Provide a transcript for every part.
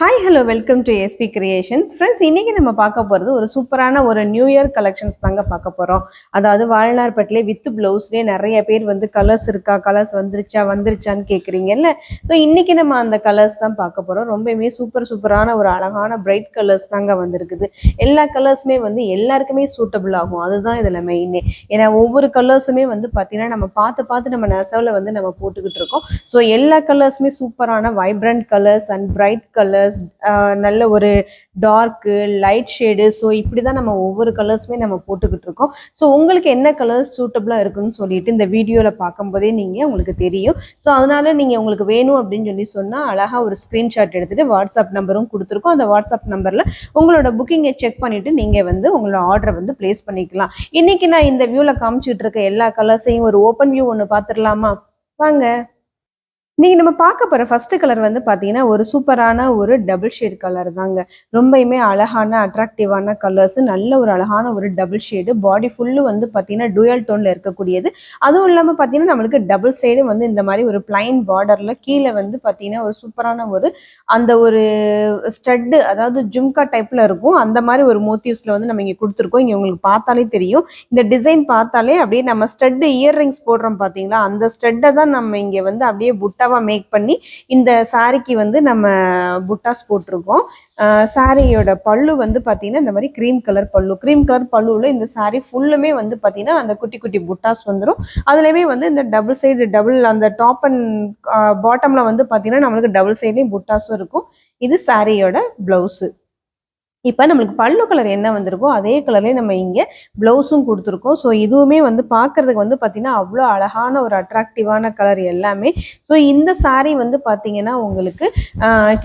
Hi hello welcome to SP creations friends. இன்றைக்கி நம்ம பார்க்க போகிறது ஒரு சூப்பரான ஒரு நியூ இயர் கலெக்ஷன்ஸ் தாங்க பார்க்க போகிறோம். அதாவது வாழ்நார்பேட்டிலே வித் ப்ளவுஸ்லேயே நிறைய பேர் வந்து கலர்ஸ் இருக்கா, கலர்ஸ் வந்துருச்சான்னு கேட்குறீங்கல்ல. ஸோ இன்றைக்கி நம்ம அந்த கலர்ஸ் தான் பார்க்க போகிறோம். ரொம்பவுமே சூப்பரான ஒரு அழகான பிரைட் கலர்ஸ் தாங்க வந்திருக்குது. எல்லா கலர்ஸுமே வந்து எல்லாருக்குமே சூட்டபிள் ஆகும், அதுதான் இதில் மெயினே. ஏன்னா ஒவ்வொரு கலர்ஸுமே வந்து பார்த்திங்கன்னா நம்ம பார்த்து நம்ம நெசவில் வந்து நம்ம போட்டுக்கிட்டு இருக்கோம். ஸோ எல்லா கலர்ஸுமே சூப்பரான vibrant colours and bright colours, நல்ல ஒரு டார்க்கு லைட் ஷேடு. ஸோ இப்படி தான் நம்ம ஒவ்வொரு கலர்ஸுமே நம்ம போட்டுக்கிட்டு இருக்கோம். ஸோ உங்களுக்கு என்ன கலர்ஸ் சூட்டபிளாக இருக்குன்னு சொல்லிட்டு இந்த வீடியோவில் பார்க்கும்போதே உங்களுக்கு தெரியும். ஸோ அதனால நீங்கள் உங்களுக்கு வேணும் அப்படின்னு சொன்னால் அழகாக ஒரு ஸ்க்ரீன்ஷாட் எடுத்துகிட்டு வாட்ஸ்அப் நம்பரும் கொடுத்துருக்கோம். அந்த வாட்ஸ்அப் நம்பரில் உங்களோட புக்கிங்கை செக் பண்ணிவிட்டு நீங்கள் வந்து உங்களோட ஆர்டரை வந்து ப்ளேஸ் பண்ணிக்கலாம். இன்றைக்கி நான் இந்த வியூவில் காமிச்சிட்டு இருக்க எல்லா கலர்ஸையும் ஒரு ஓப்பன் வியூ ஒன்று பார்த்துடலாமா? வாங்க. நீங்கள் நம்ம பார்க்க போகிற ஃபஸ்ட்டு கலர் வந்து பார்த்தீங்கன்னா ஒரு சூப்பரான ஒரு டபுள் ஷேட் கலர் தாங்க. ரொம்பவுமே அழகான அட்ராக்டிவான கலர்ஸு, நல்ல ஒரு அழகான ஒரு டபுள் ஷேடு. பாடி ஃபுல்லு வந்து பார்த்தீங்கன்னா டூயல் டோனில் இருக்கக்கூடியது. அதுவும் இல்லாமல் பார்த்தீங்கன்னா நம்மளுக்கு டபுள் சைடு வந்து இந்த மாதிரி ஒரு பிளைன் பார்டரில் கீழே வந்து பார்த்தீங்கன்னா ஒரு சூப்பரான ஒரு அந்த ஒரு ஸ்டட்டு, அதாவது ஜும்கா டைப்பில் இருக்கும். அந்த மாதிரி ஒரு மோட்டிவ்ஸில் வந்து நம்ம இங்கே கொடுத்துருக்கோம். இங்கே உங்களுக்கு பார்த்தாலே தெரியும், இந்த டிசைன் பார்த்தாலே அப்படியே நம்ம ஸ்டட்டு இயர்ரிங்ஸ் போடுறோம் பார்த்தீங்களா, அந்த ஸ்டட்டை தான் நம்ம இங்கே வந்து அப்படியே புட்டா மேக் பண்ணி இந்த சாரிக்கு வந்து நம்ம புட்டாஸ் போட்டிருக்கோம். சாரியோட பல்லு வந்து பார்த்தீங்கன்னா இந்த மாதிரி க்ரீம் கலர் பல்லுவில் இந்த சாரி ஃபுல்லுமே வந்து பார்த்தீங்கன்னா அந்த குட்டி குட்டி புட்டாஸ் வந்துடும். அதுலேயுமே வந்து இந்த டபுள் அந்த டாப் அண்ட் பாட்டமில் வந்து பார்த்தீங்கன்னா நம்மளுக்கு டபுள் சைட்லேயும் புட்டாஸும் இருக்கும். இது சாரியோட ப்ளவுஸு. இப்போ நம்மளுக்கு பல்லு கலர் என்ன வந்திருக்கோ அதே கலர்லேயே நம்ம இங்கே ப்ளவுஸும் கொடுத்துருக்கோம். ஸோ இதுவுமே வந்து பார்க்குறதுக்கு வந்து பார்த்திங்கன்னா அவ்வளோ அழகான ஒரு அட்ராக்டிவான கலர் எல்லாமே. ஸோ இந்த சாரீ வந்து பார்த்திங்கன்னா உங்களுக்கு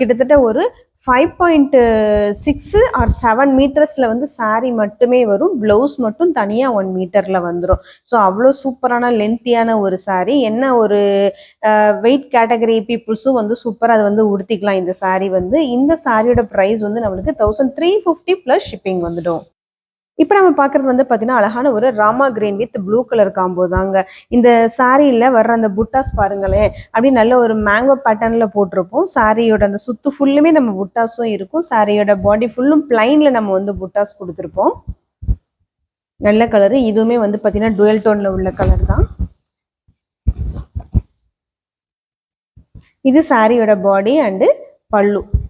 கிட்டத்தட்ட ஒரு 5.6 ஆர் 7 மீட்டர்ஸில் வந்து சாரீ மட்டுமே வரும். ப்ளவுஸ் மட்டும் தனியாக 1 மீட்டரில் வந்துடும். ஸோ அவ்வளோ சூப்பரான லென்த்தியான ஒரு சாரீ. என்ன ஒரு வெயிட் கேட்டகரி பீப்புள்ஸும் வந்து சூப்பராக அதை வந்து உடுத்திக்கலாம். இந்த சாரீ வந்து இந்த சாரியோட ப்ரைஸ் வந்து நம்மளுக்கு 1350 ப்ளஸ் ஷிப்பிங் வந்துடும். இப்போ நம்ம பார்க்குறது வந்து பார்த்தீங்கன்னா அழகான ஒரு Rama green with blue colour combo தாங்க. இந்த சாரியில் வர்ற அந்த புட்டாஸ் பாருங்களேன், அப்படி நல்ல ஒரு மேங்கோ பேட்டர்னில் போட்டிருப்போம். சாரியோட அந்த சுத்து ஃபுல்லுமே நம்ம புட்டாஸும் இருக்கும். சாரியோட பாடி ஃபுல்லும் பிளைனில் நம்ம வந்து புட்டாஸ் கொடுத்துருப்போம். நல்ல கலரு. இதுவுமே வந்து பார்த்தீங்கன்னா டுவெல் டோனில் உள்ள கலர் தான். இது சாரியோட பாடி அண்டு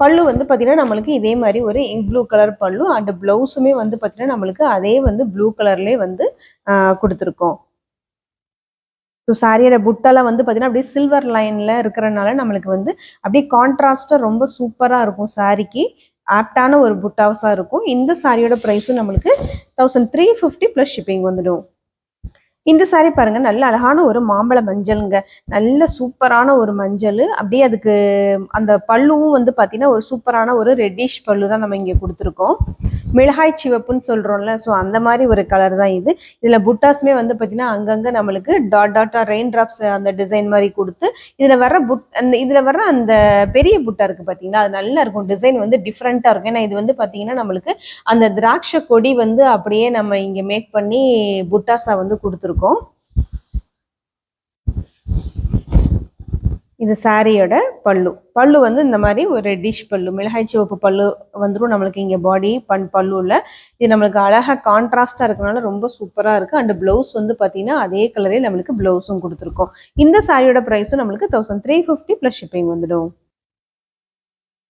பல்லு வந்து பார்த்தீங்கன்னா நம்மளுக்கு இதே மாதிரி ஒரு ப்ளூ கலர் பல்லு அண்ட் ப்ளவுஸுமே வந்து பார்த்தீங்கன்னா நம்மளுக்கு அதே வந்து ப்ளூ கலர்லேயே வந்து கொடுத்துருக்கோம். ஸோ சாரியோட புட்டாலாம் வந்து பார்த்தீங்கன்னா அப்படியே சில்வர் லைனில் இருக்கிறனால நம்மளுக்கு வந்து அப்படியே கான்ட்ராஸ்டாக ரொம்ப சூப்பராக இருக்கும். சாரிக்கு ஆப்டான ஒரு புட்டாஸாக இருக்கும். இந்த சாரியோட ப்ரைஸும் நம்மளுக்கு 1350 ப்ளஸ் ஷிப்பிங் வந்துடும். இந்த சாரி பாருங்க, நல்ல அழகான ஒரு மாம்பழ மஞ்சளுங்க. நல்ல சூப்பரான ஒரு மஞ்சள். அப்படியே அதுக்கு அந்த பல்லுவும் வந்து பார்த்தீங்கன்னா ஒரு சூப்பரான ஒரு ரெட்டிஷ் பல்லு தான் நம்ம இங்கே கொடுத்துருக்கோம். மிளகாய் சிவப்புன்னு சொல்கிறோம்ல, ஸோ அந்த மாதிரி ஒரு கலர் தான் இது. இதில் புட்டாஸுமே வந்து பார்த்தீங்கன்னா அங்கங்கே நம்மளுக்கு டாட்டாக ரெயின் ட்ராப்ஸ் அந்த டிசைன் மாதிரி கொடுத்து இதில் வர்ற அந்த பெரிய புட்டா இருக்குது பார்த்தீங்கன்னா, அது நல்லா இருக்கும். டிசைன் வந்து டிஃப்ரெண்ட்டாக இருக்கும். ஏன்னா இது வந்து பார்த்தீங்கன்னா நம்மளுக்கு அந்த திராட்சை கொடி வந்து அப்படியே நம்ம இங்கே மேக் பண்ணி புட்டாஸாக வந்து கொடுத்துருக்கோம். இது சாரியோட பல்லு வந்து இந்த மாதிரி ஒரு ரெட்டிஷ் பல்லு, மிளகாய் சிவப்பு பல்லு வந்துடும் நம்மளுக்கு இங்கே பாடி பல்லுவில். இது நம்மளுக்கு அழகாக கான்ட்ராஸ்டாக இருக்கனால ரொம்ப சூப்பராக இருக்குது. அண்ட் ப்ளவுஸ் வந்து பார்த்தீங்கன்னா அதே கலரே நம்மளுக்கு ப்ளவுஸும் கொடுத்துருக்கோம். இந்த சாரியோட ப்ரைஸும் நம்மளுக்கு 1350 ப்ளஸ் ஷிப்பிங் வந்துடும்.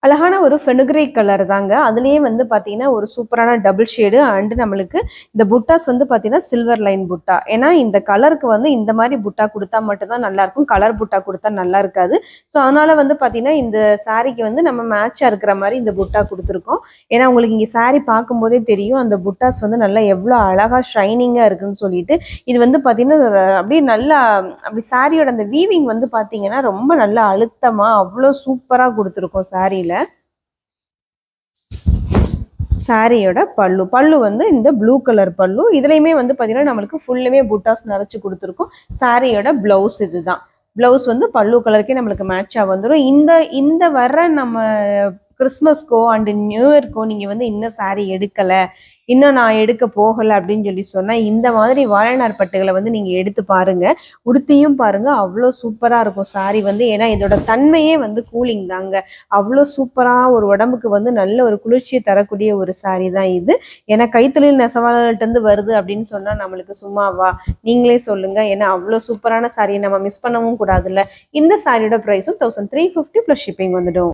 அழகான ஒரு ஃபெனுக்ரே கலர் தாங்க. அதுலேயே வந்து பார்த்தீங்கன்னா ஒரு சூப்பரான டபுள் ஷேடு அண்டு நம்மளுக்கு இந்த புட்டாஸ் வந்து பார்த்தீங்கன்னா சில்வர் லைன் புட்டா. ஏன்னா இந்த கலருக்கு வந்து இந்த மாதிரி புட்டா கொடுத்தா மட்டும்தான் நல்லாயிருக்கும், கலர் புட்டா கொடுத்தா நல்லா இருக்காது. ஸோ அதனால் வந்து பார்த்தீங்கன்னா இந்த சாரிக்கு வந்து நம்ம மேட்சாக இருக்கிற மாதிரி இந்த புட்டா கொடுத்துருக்கோம். ஏன்னா உங்களுக்கு இங்கே சாரி பார்க்கும்போதே தெரியும் அந்த புட்டாஸ் வந்து நல்லா எவ்வளோ அழகாக ஷைனிங்காக இருக்குதுன்னு சொல்லிட்டு. இது வந்து பார்த்தீங்கன்னா அப்படியே நல்லா அப்படி சாரியோட அந்த வீவிங் வந்து பார்த்தீங்கன்னா ரொம்ப நல்லா அழுத்தமாக அவ்வளோ சூப்பராக கொடுத்துருக்கோம் சாரியில். சாரியோட பல்லு வந்து இந்த ப்ளூ கலர் பல்லு. இதுலையுமே வந்து பார்த்தீங்கன்னா நம்மளுக்கு ஃபுல்லுமே புட்டாஸ் நிறைச்சு கொடுத்துருக்கோம். சாரியோட ப்ளவுஸ் இதுதான். ப்ளவுஸ் வந்து பல்லு கலருக்கே நம்மளுக்கு மேட்சாக வந்துடும். இந்த வர்ற நம்ம கிறிஸ்மஸ்க்கோ அண்டு நியூ இயர்க்கோ நீங்கள் வந்து இந்த சாரீ எடுக்கலை, இன்னும் நான் எடுக்க போகலை அப்படின்னு சொல்லி சொன்னா இந்த மாதிரி வாழைநார் பட்டுகளை வந்து நீங்க எடுத்து பாருங்க, உடுத்தியும் பாருங்க, அவ்வளோ சூப்பரா இருக்கும் சாரி வந்து. ஏன்னா இதோட தன்மையே வந்து கூலிங் தாங்க. அவ்வளோ சூப்பரா ஒரு உடம்புக்கு வந்து நல்ல ஒரு குளிர்ச்சியை தரக்கூடிய ஒரு சாரி தான் இது. ஏன்னா கைத்தொழில் நெசவாளர்கள்ட்ட இருந்து வருது அப்படின்னு சொன்னா நம்மளுக்கு சும்மாவா? நீங்களே சொல்லுங்க. ஏன்னா அவ்வளோ சூப்பரான சாரியை நம்ம மிஸ் பண்ணவும் கூடாதுல்ல. இந்த சாரியோட ப்ரைஸும் 1350 ப்ளஸ் ஷிப்பிங் வந்துடும்.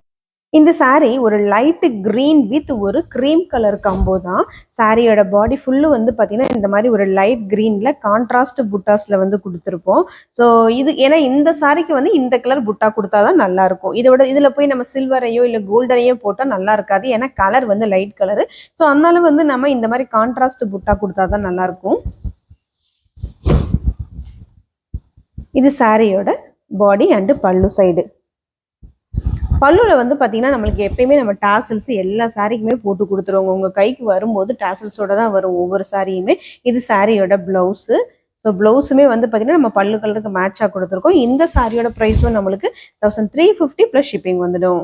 இந்த saree ஒரு லைட் கிரீன் வித் ஒரு கிரீம் கலர் காம்போ தான். சாரியோட பாடி ஃபுல்லு வந்து பார்த்தீங்கன்னா இந்த மாதிரி ஒரு லைட் கிரீனில் கான்ட்ராஸ்ட் புட்டாஸில் வந்து கொடுத்துருப்போம். ஸோ இது ஏன்னா இந்த சாரிக்கு வந்து இந்த கலர் புட்டா கொடுத்தா தான் நல்லாயிருக்கும். இதோட இதில் போய் நம்ம சில்வரையோ இல்லை கோல்டனையோ போட்டால் நல்லா இருக்காது. ஏன்னா கலர் வந்து லைட் கலரு. ஸோ அதனால வந்து நம்ம இந்த மாதிரி கான்ட்ராஸ்ட் புட்டா கொடுத்தா தான் நல்லாயிருக்கும். இது சாரியோட பாடி அண்டு பல்லு சைடு. பல்லுவில் வந்து பார்த்தீங்கன்னா நம்மளுக்கு எப்பயுமே நம்ம டாசல்ஸ் எல்லா சாரிக்குமே போட்டு கொடுத்துருவோங்க. உங்கள் கைக்கு வரும்போது டாசல்ஸோட தான் வரும் ஒவ்வொரு சாரியுமே. இது சாரியோட ப்ளவுஸு. ஸோ ப்ளவுஸுமே வந்து பார்த்தீங்கன்னா நம்ம பல்லு கலருக்கு மேட்சாக கொடுத்துருக்கோம். இந்த சாரியோட ப்ரைஸும் நம்மளுக்கு 1350 ப்ளஸ் ஷிப்பிங் வந்துடும்.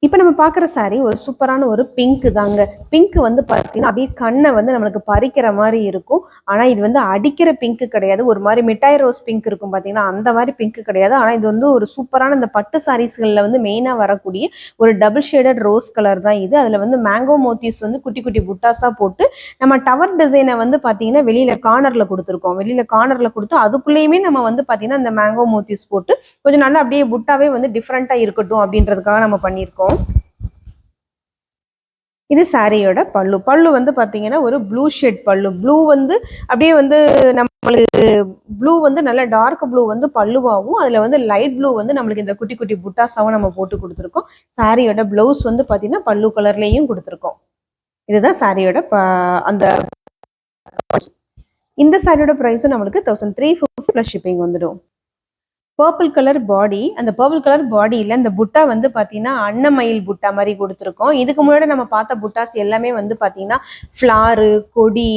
இப்போ நம்ம பார்க்குற சாரி ஒரு சூப்பரான ஒரு பிங்க் தாங்க. பிங்க் வந்து பார்த்தீங்கன்னா அப்படியே கண்ணை வந்து நம்மளுக்கு பறிக்கிற மாதிரி இருக்கும். ஆனால் இது வந்து அடிக்கிற பிங்க் கிடையாது. ஒரு மாதிரி மிட்டாய் ரோஸ் பிங்க் இருக்கும் பார்த்தீங்கன்னா, அந்த மாதிரி பிங்க் கிடையாது. ஆனால் இது வந்து ஒரு சூப்பரான இந்த பட்டு சாரீஸ்களில் வந்து மெயினாக வரக்கூடிய ஒரு டபுள் ஷேடட் ரோஸ் கலர் தான் இது. அதில் வந்து மேங்கோ மோத்திஸ் வந்து குட்டி குட்டி புட்டாஸாக போட்டு நம்ம டவர் டிசைனை வந்து பார்த்தீங்கன்னா வெளியில் கார்னரில் கொடுத்துருக்கோம். வெளியில் கார்னரில் கொடுத்து அதுக்குள்ளேயுமே நம்ம வந்து பார்த்தீங்கன்னா இந்த மேங்கோ மோத்திஸ் போட்டு கொஞ்சம் நல்லா அப்படியே புட்டாவே வந்து டிஃப்ரெண்ட்டாக இருக்கட்டும் அப்படின்றதுக்காக நம்ம பண்ணியிருக்கோம். இது சாரியோட பல்லு. பல்லு வந்து பார்த்தீங்கன்னா ஒரு ப்ளூ ஷேட் பல்லு. ப்ளூ வந்து அப்படியே வந்து நம்மளுக்கு ப்ளூ வந்து நல்ல டார்க் ப்ளூ வந்து பல்லுவாகவும், அதில் வந்து லைட் ப்ளூ வந்து நம்மளுக்கு இந்த குட்டி குட்டி புட்டாஸாவும் நம்ம போட்டு கொடுத்துருக்கோம். சாரியோட ப்ளவுஸ் வந்து பார்த்தீங்கன்னா பல்லு கலர்லேயும் கொடுத்துருக்கோம். இதுதான் சாரியோட அந்த இந்த சாரியோட ப்ரைஸும் நம்மளுக்கு 1350 ப்ளஸ் ஷிப்பிங் வந்துடும். Purple colour body. அந்த பர்பிள் கலர் பாடியில் இந்த புட்டா வந்து பார்த்தீங்கன்னா அன்னமயில் புட்டா மாதிரி கொடுத்துருக்கோம். இதுக்கு முன்னாடி நம்ம பார்த்த புட்டாஸ் எல்லாமே வந்து பார்த்தீங்கன்னா ஃப்ளாரு, கொடி,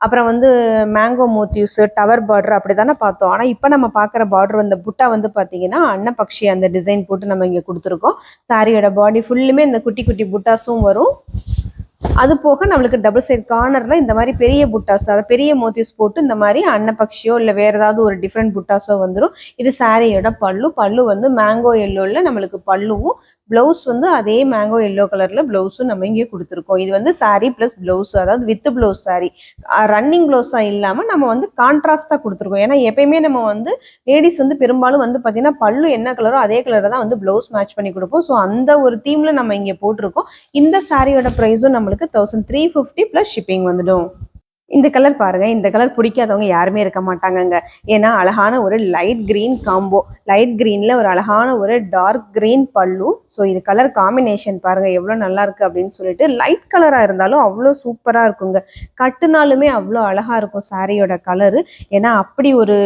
அப்புறம் வந்து மேங்கோ மோட்டிவ்ஸ், டவர் பார்டர் அப்படி தானே பார்த்தோம். ஆனால் இப்போ நம்ம பார்க்குற பார்டர் அந்த புட்டா வந்து பார்த்தீங்கன்னா அன்னப்பக்ஷி அந்த டிசைன் போட்டு நம்ம இங்கே கொடுத்துருக்கோம். சாரியோட பாடி ஃபுல்லுமே இந்த குட்டி குட்டி புட்டாஸும் வரும். அது போக நம்மளுக்கு டபுள் சைட் கார்னர்ல இந்த மாதிரி பெரிய புட்டாஸ், அதாவது பெரிய மோட்டிவ்ஸ் போட்டு இந்த மாதிரி அன்னப்பக்ஷியோ இல்லை வேற ஏதாவது ஒரு டிஃப்ரெண்ட் புட்டாஸோ வந்துடும். இது சாரியோட பல்லு. பல்லு வந்து மேங்கோ எல்லோவில் நம்மளுக்கு பல்லுவும், பிளவுஸ் வந்து அதே மேங்கோ எல்லோ கலர்ல பிளவுஸும் நம்ம இங்கே கொடுத்துருக்கோம். இது வந்து சாரி பிளஸ் பிளவுஸ், அதாவது வித் பிளவுஸ் சாரி, ரன்னிங் பிளவுஸா இல்லாமல் நம்ம வந்து கான்ட்ராஸ்டா கொடுத்துருக்கோம். ஏன்னா எப்பயுமே நம்ம வந்து லேடிஸ் வந்து பெரும்பாலும் வந்து பார்த்தீங்கன்னா பல்லு என்ன கலரோ அதே கலரை தான் வந்து பிளவுஸ் மேட்ச் பண்ணி கொடுப்போம். ஸோ அந்த ஒரு தீம்ல நம்ம இங்கே போட்டிருக்கோம். இந்த சாரியோட ப்ரைஸும் நம்மளுக்கு 1350 ப்ளஸ் ஷிப்பிங் வந்துடும். இந்த கலர் பாருங்க. இந்த கலர் பிடிக்காதவங்க யாருமே இருக்க மாட்டாங்கங்க. ஏன்னா அழகான ஒரு லைட் கிரீன் காம்போ. லைட் கிரீன்ல ஒரு அழகான ஒரு டார்க் கிரீன் பல்லு. ஸோ இது கலர் காம்பினேஷன் பாருங்க எவ்வளோ நல்லா இருக்கு அப்படின்னு சொல்லிட்டு. லைட் கலரா இருந்தாலும் அவ்வளோ சூப்பரா இருக்குங்க. கட்டுனாலுமே அவ்வளோ அழகா இருக்கும் சாரியோட கலரு. ஏன்னா அப்படி ஒரு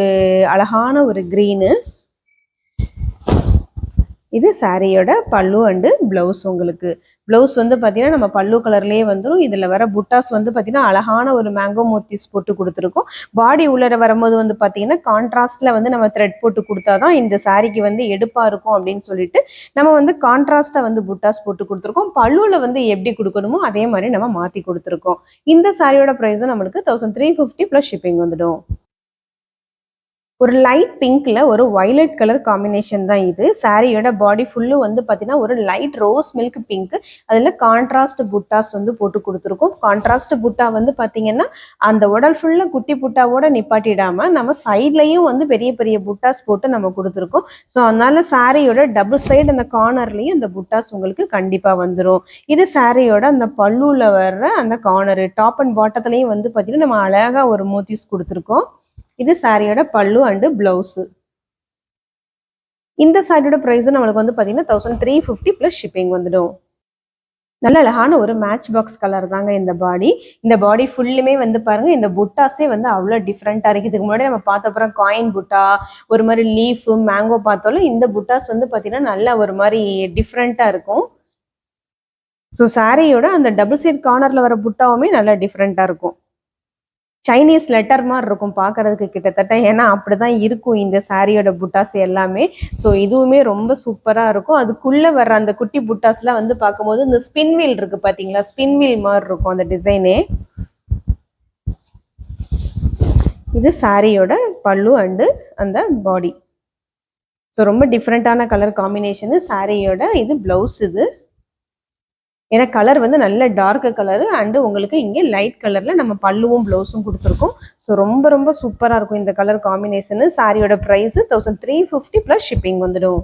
அழகான ஒரு கிரீனு. இது சாரியோட பல்லு அண்டு பிளவுஸ். உங்களுக்கு பிளவுஸ் வந்து பார்த்தீங்கன்னா நம்ம பல்லு கலர்லேயே வந்துடும். இதில் வர புட்டாஸ் வந்து பார்த்தீங்கன்னா அழகான ஒரு மேங்கோ மோத்திஸ் போட்டு கொடுத்துருக்கோம். பாடி உள்ளர வரும்போது வந்து பார்த்தீங்கன்னா கான்ட்ராஸ்டில் வந்து நம்ம த்ரெட் போட்டு கொடுத்தா தான் இந்த சாரிக்கு வந்து எடுப்பாக இருக்கும் அப்படின்னு சொல்லிட்டு நம்ம வந்து கான்ட்ராஸ்ட்டாக வந்து புட்டாஸ் போட்டு கொடுத்துருக்கோம். பல்லுவில் வந்து எப்படி கொடுக்கணுமோ அதே மாதிரி நம்ம மாற்றி கொடுத்துருக்கோம். இந்த சாரியோட ப்ரைஸும் நம்மளுக்கு 1350 ப்ளஸ் ஷிப்பிங் வந்துடும். ஒரு லைட் பிங்க்ல ஒரு வயலட் கலர் காம்பினேஷன் தான் இது. சாரியோட பாடி ஃபுல்லு வந்து பார்த்தீங்கன்னா ஒரு லைட் ரோஸ் மில்க் பிங்க். அதில் கான்ட்ராஸ்ட் புட்டாஸ் வந்து போட்டு கொடுத்துருக்கோம். கான்ட்ராஸ்ட் புட்டா வந்து பார்த்தீங்கன்னா அந்த உடல் ஃபுல்லாக குட்டி புட்டாவோட நிப்பாட்டிடாமல் நம்ம சைட்லையும் வந்து பெரிய பெரிய புட்டாஸ் போட்டு நம்ம கொடுத்துருக்கோம். ஸோ அதனால சாரியோட டபுள் சைடு அந்த கார்னர்லையும் அந்த புட்டாஸ் உங்களுக்கு கண்டிப்பாக வந்துடும். இது சாரியோட அந்த பல்லுவில் வர்ற அந்த கார்னரு டாப் அண்ட் பாட்டத்துலையும் வந்து பார்த்தீங்கன்னா நம்ம அழகாக ஒரு மோட்டிவ்ஸ் கொடுத்துருக்கோம். இது சாரியோட பல்லு அண்டு பிளவுஸு. இந்த சாரியோட ப்ரைஸும் நம்மளுக்கு வந்து பார்த்தீங்கன்னா 1350 ப்ளஸ் ஷிப்பிங் வந்துடும். நல்ல அழகான ஒரு மேட்ச் பாக்ஸ் கலர் தாங்க இந்த பாடி. இந்த பாடி ஃபுல்லுமே வந்து பாருங்க இந்த புட்டாஸே வந்து அவ்வளோ டிஃப்ரெண்ட்டாக இருக்குது. இதுக்கு முன்னாடி நம்ம பார்த்த அப்புறம் காயின் புட்டா, ஒரு மாதிரி லீஃபு, மேங்கோ பார்த்தாலும் இந்த புட்டாஸ் வந்து பார்த்தீங்கன்னா நல்ல ஒரு மாதிரி டிஃப்ரெண்ட்டாக இருக்கும். ஸோ சாரியோட அந்த டபுள் சைட் கார்னரில் வர புட்டாவுமே நல்லா டிஃப்ரெண்ட்டாக இருக்கும். சைனீஸ் லெட்டர் மாதிரி இருக்கும் பார்க்கறதுக்கு கிட்டத்தட்ட. ஏன்னா அப்படிதான் இருக்கும் இந்த சாரியோட புட்டாஸ் எல்லாமே. ஸோ இதுவுமே ரொம்ப சூப்பராக இருக்கும். அதுக்குள்ளே வர்ற அந்த குட்டி புட்டாஸ்லாம் வந்து பார்க்கும்போது இந்த ஸ்பின் வீல் இருக்கு பார்த்தீங்களா, ஸ்பின் வீல் மாதிரி இருக்கும் அந்த டிசைனே. இது சாரியோட பல்லு அண்டு அந்த பாடி. ஸோ ரொம்ப டிஃப்ரெண்ட்டான கலர் காம்பினேஷனு சாரியோட. இது பிளவுஸ். இது ஏன்னா கலர் வந்து நல்ல டார்க் கலரு அண்டு உங்களுக்கு இங்கே லைட் கலரில் நம்ம பல்லுவும் ப்ளவுஸும் கொடுத்துருக்கோம். ஸோ ரொம்ப ரொம்ப சூப்பராக இருக்கும் இந்த கலர் காம்பினேஷனு. சாரியோட ப்ரைஸு 1350 ப்ளஸ் ஷிப்பிங் வந்துடும்.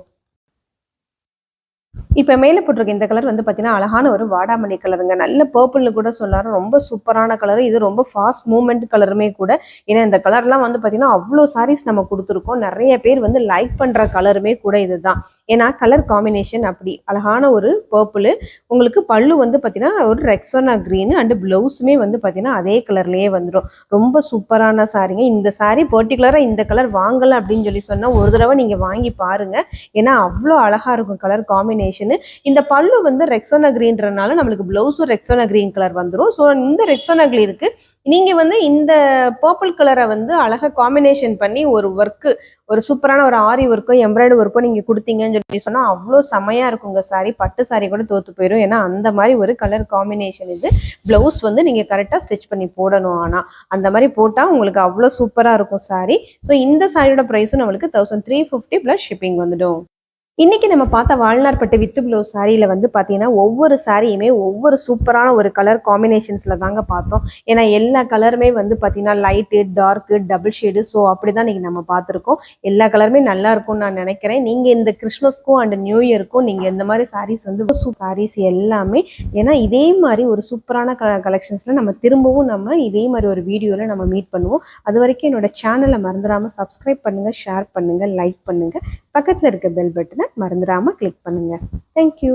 இப்போ மேலே போட்டிருக்க இந்த கலர் வந்து பார்த்தீங்கன்னா அழகான ஒரு வாடாமணி கலருங்க. நல்ல பர்பிள்னு கூட சொல்லலாம். ரொம்ப சூப்பரான கலர். இது ரொம்ப ஃபாஸ்ட் மூவ்மெண்ட் கலருமே கூட. ஏன்னா இந்த கலர்லாம் வந்து பார்த்தீங்கன்னா அவ்வளோ சாரீஸ் நம்ம கொடுத்துருக்கோம். நிறைய பேர் வந்து லைக் பண்ணுற கலருமே கூட இதுதான். ஏன்னா கலர் காம்பினேஷன் அப்படி அழகான ஒரு பர்பிள். உங்களுக்கு பல்லு வந்து பார்த்தீங்கன்னா ஒரு ரெக்ஸோனா க்ரீன் அண்டு ப்ளவுஸுமே வந்து பார்த்தீங்கன்னா அதே கலர்லேயே வந்துடும். ரொம்ப சூப்பரான சாரீங்க. இந்த சாரீ பர்டிகுலராக இந்த கலர் வாங்கலை அப்படின்னு சொல்லி சொன்னால் ஒரு தடவை நீங்கள் வாங்கி பாருங்கள். ஏன்னா அவ்வளோ அழகாக இருக்கும் கலர் காம்பினேஷன். இந்த பல்லு வந்து ரெக்ஸோனா கிரீன்றனால நம்மளுக்கு பிளவுஸும் ரெக்ஸோனா கிரீன் கலர் வந்துடும். ஸோ இந்த ரெக்ஸோனா கிரீனுக்கு நீங்க வந்து இந்த பர்பிள் கலரை வந்து அழகா காம்பினேஷன் பண்ணி ஒரு ஒர்க்கு, ஒரு சூப்பரான ஒரு ஆரி ஒர்க்கோ எம்ப்ராய்டரி ஒர்க்கோ நீங்க கொடுத்தீங்கன்னு சொல்லி சொன்னா அவ்வளோ செமையா இருக்குங்க சாரி. பட்டு சாரி கூட தோத்து போயிடும். ஏன்னா அந்த மாதிரி ஒரு கலர் காம்பினேஷன் இது. பிளவுஸ் வந்து நீங்க கரெக்டா ஸ்டிச் பண்ணி போடணும். ஆனா அந்த மாதிரி போட்டா உங்களுக்கு அவ்வளோ சூப்பரா இருக்கும் சாரி. ஸோ இந்த சாரியோட ப்ரைஸும் நம்மளுக்கு 1350 ப்ளஸ் ஷிப்பிங் வந்துடும். இன்னைக்கு நம்ம பார்த்த வாழ்நாள்பட்டு வித்து ப்ளவுஸ் சாரியில் வந்து பார்த்தீங்கன்னா ஒவ்வொரு சாரியுமே ஒவ்வொரு சூப்பரான ஒரு கலர் காம்பினேஷன்ஸில் தாங்க பார்த்தோம். ஏன்னா எல்லா கலருமே வந்து பார்த்தீங்கன்னா light, dark, double shade. So அப்படி தான் இன்றைக்கி நம்ம பார்த்துருக்கோம். எல்லா கலருமே நல்லா இருக்கும்னு நான் நினைக்கிறேன். நீங்கள் இந்த கிறிஸ்மஸ்க்கும் அண்ட் நியூ இயருக்கும் நீங்கள் இந்த மாதிரி சாரீஸ் வந்து சாரீஸ் எல்லாமே ஏன்னா இதே மாதிரி ஒரு சூப்பரான கலெக்ஷன்ஸில் நம்ம திரும்பவும் நம்ம இதே மாதிரி ஒரு வீடியோவில் நம்ம மீட் பண்ணுவோம். அது வரைக்கும் என்னோட சேனலை மறந்துடாமல் சப்ஸ்கிரைப் பண்ணுங்கள், ஷேர் பண்ணுங்கள், லைக் பண்ணுங்கள். பக்கத்தில் இருக்க பெல் பட்டனை மறந்துடாமல் கிளிக் பண்ணுங்கள். தேங்க்யூ.